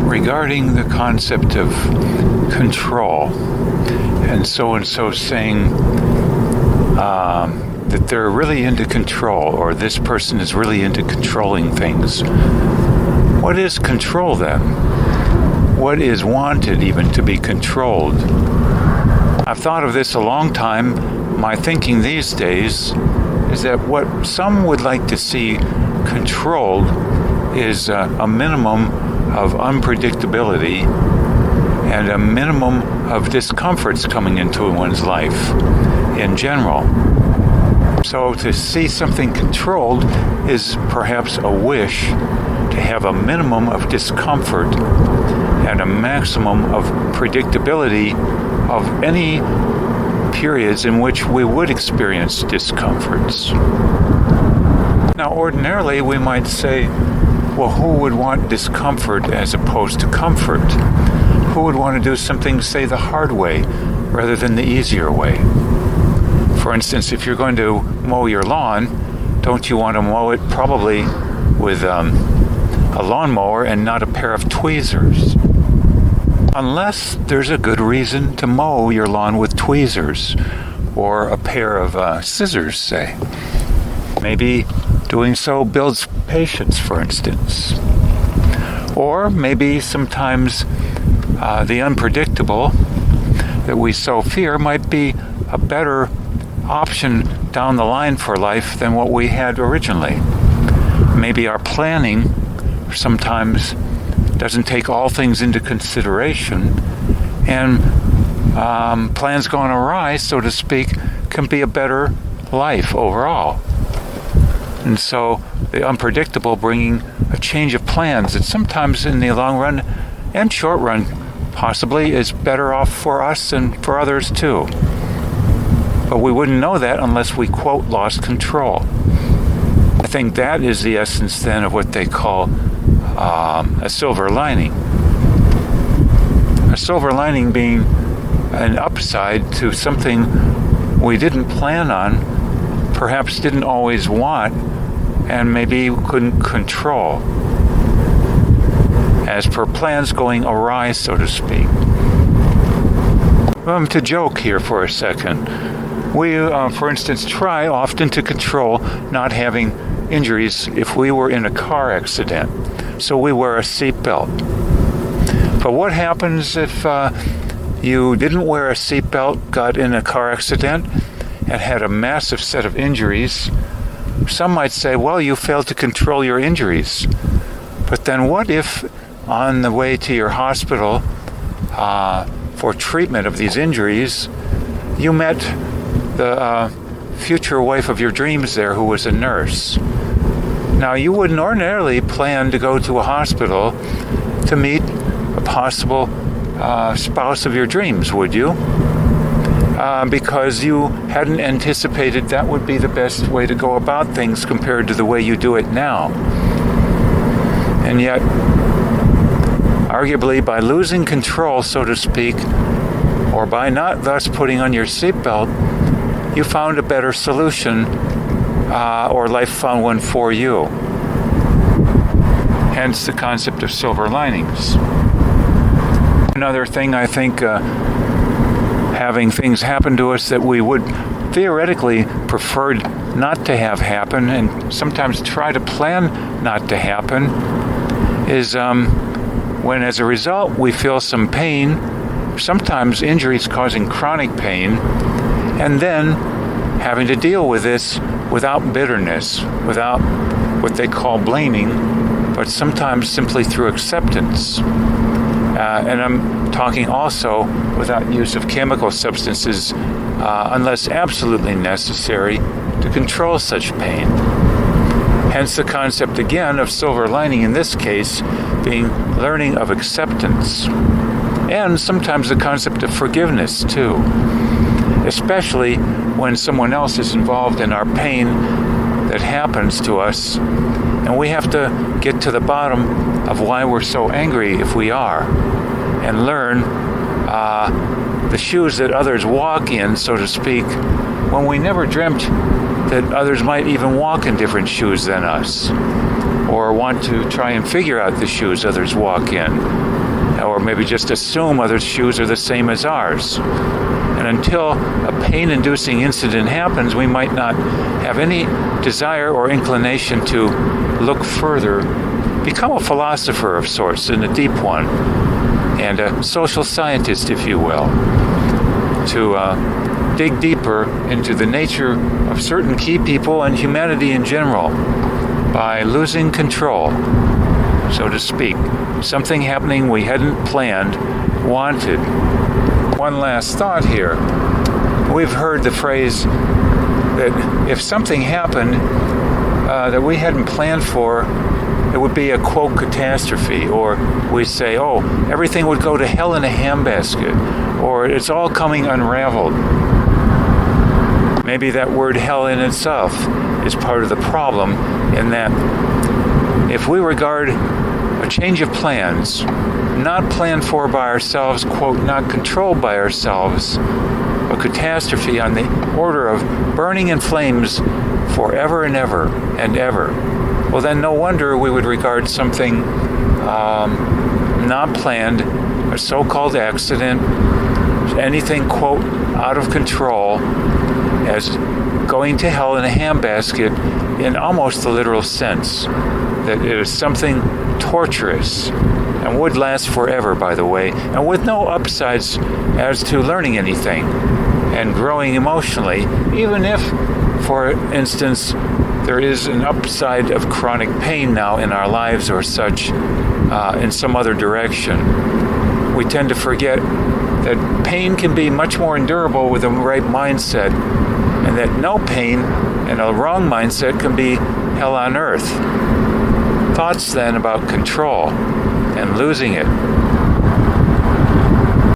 regarding the concept of control, and so saying that they're really into control, or this person is really into controlling things. What is control then? What is wanted even to be controlled? I've thought of this a long time. My thinking these days is that what some would like to see controlled is a minimum of unpredictability and a minimum of discomforts coming into one's life in general. So to see something controlled is perhaps a wish to have a minimum of discomfort and a maximum of predictability of any periods in which we would experience discomforts. Now, ordinarily, we might say, well, who would want discomfort as opposed to comfort? Who would want to do something, say, the hard way rather than the easier way? For instance, if you're going to mow your lawn, don't you want to mow it probably with a lawnmower and not a pair of tweezers? Unless there's a good reason to mow your lawn with tweezers or a pair of scissors, say. Maybe doing so builds patience, for instance. Or maybe sometimes the unpredictable that we so fear might be a better option down the line for life than what we had originally. Maybe our planning sometimes doesn't take all things into consideration, and plans gone awry, so to speak, can be a better life overall. And so the unpredictable bringing a change of plans that sometimes in the long run and short run possibly is better off for us and for others too. But we wouldn't know that unless we, quote, lost control. I think that is the essence then of what they call a silver lining. A silver lining being an upside to something we didn't plan on, perhaps didn't always want, and maybe couldn't control, as per plans going awry, so to speak. To joke here for a second. We, for instance, try often to control not having injuries if we were in a car accident. So we wear a seatbelt. But what happens if you didn't wear a seatbelt, got in a car accident, and had a massive set of injuries? Some might say, well, you failed to control your injuries. But then what if on the way to your hospital for treatment of these injuries, you met the future wife of your dreams there who was a nurse? Now, you wouldn't ordinarily plan to go to a hospital to meet a possible spouse of your dreams, would you? Because you hadn't anticipated that would be the best way to go about things compared to the way you do it now. And yet, arguably, by losing control, so to speak, or by not thus putting on your seatbelt, you found a better solution, or life found one for you. Hence the concept of silver linings. Another thing, I think, having things happen to us that we would theoretically prefer not to have happen, and sometimes try to plan not to happen, is when as a result we feel some pain, sometimes injuries causing chronic pain, and then having to deal with this without bitterness, without what they call blaming, but sometimes simply through acceptance. And I'm talking also without use of chemical substances unless absolutely necessary to control such pain. Hence the concept again of silver lining in this case being learning of acceptance. And sometimes the concept of forgiveness too, especially when someone else is involved in our pain that happens to us, and we have to get to the bottom of why we're so angry if we are, and learn the shoes that others walk in, so to speak, when we never dreamt that others might even walk in different shoes than us, or want to try and figure out the shoes others walk in. or maybe just assume others' shoes are the same as ours. And until a pain-inducing incident happens, we might not have any desire or inclination to look further, become a philosopher of sorts, in a deep one, and a social scientist, if you will, to dig deeper into the nature of certain key people and humanity in general by losing control, so to speak. Something happening we hadn't planned, wanted. One last thought here. We've heard the phrase that if something happened that we hadn't planned for, it would be a, quote, catastrophe. Or we say, oh, everything would go to hell in a handbasket. Or it's all coming unraveled. Maybe that word hell in itself is part of the problem, in that if we regard a change of plans, not planned for by ourselves, quote, not controlled by ourselves, a catastrophe on the order of burning in flames forever and ever and ever, well, then no wonder we would regard something not planned, a so-called accident, anything, quote, out of control, as going to hell in a handbasket in almost the literal sense. That it is something torturous and would last forever, by the way, and with no upsides as to learning anything and growing emotionally, even if, for instance, there is an upside of chronic pain now in our lives or such in some other direction. We tend to forget that pain can be much more endurable with a right mindset, and that no pain and a wrong mindset can be hell on earth. Thoughts then about control and losing it